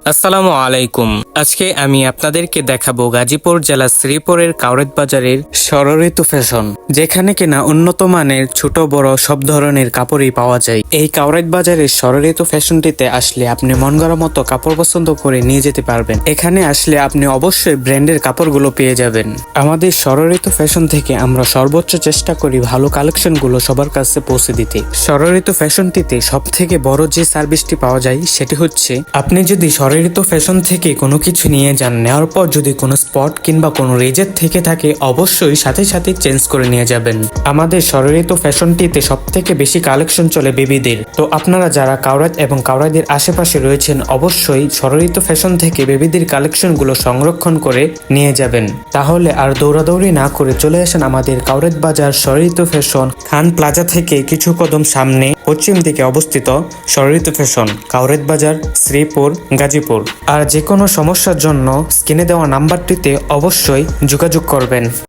আসসালামু আলাইকুম। আজকে আমি আপনাদেরকে দেখাবো গাজীপুর জেলা শ্রীপুরের কাউরেদ বাজারের ষড়ঋতু ফ্যাশন, যেখানে কিনা উন্নত মানের ছোট বড় সব ধরনের কাপড়ই পাওয়া যায়। এই কাউরেদ বাজারের ষড়ঋতু ফ্যাশনটিতে আসলে আপনি মন গড়া মতো কাপড় পছন্দ করে নিয়ে যেতে পারবেন। এখানে আসলে আপনি অবশ্যই ব্র্যান্ডের কাপড়গুলো পেয়ে যাবেন। আমাদের ষড়ঋতু ফ্যাশন থেকে আমরা সর্বোচ্চ চেষ্টা করি ভালো কালেকশনগুলো সবার কাছে পৌঁছে দিতে। ষড়ঋতু ফ্যাশনটিতে সব থেকে বড় যে সার্ভিসটি পাওয়া যায় সেটি হচ্ছে, আপনি যদি ষড়ঋতু ফ্যাশন থেকে কোনো কিছু নিয়ে যান, নেওয়ার পর যদি কোনো স্পট কিংবা কোনো রেজের থেকে থাকে অবশ্যই সাথে সাথে চেঞ্জ করে নিয়ে যাবেন। আমাদের ষড়ঋতু ফ্যাশনটিতে সব থেকে বেশি কালেকশন চলে বেবিদের। তো আপনারা যারা কাউরাদ এবং কাউরাদের আশেপাশে রয়েছেন অবশ্যই ষড়ঋতু ফ্যাশন থেকে বেবিদের কালেকশনগুলো সংরক্ষণ করে নিয়ে যাবেন। তাহলে আর দৌড়াদৌড়ি না করে চলে আসেন আমাদের কাউরেদ বাজার ষড়ঋতু ফ্যাশন, খান প্লাজা থেকে কিছু কদম সামনে পশ্চিম দিকে অবস্থিত ষড়ঋতু ফ্যাশন, কাউরেদ বাজার, শ্রীপুর, গাজীপুর। আর যে কোনো সমস্যার জন্য স্ক্রিনে দেওয়া নাম্বারটিতে অবশ্যই যোগাযোগ করবেন।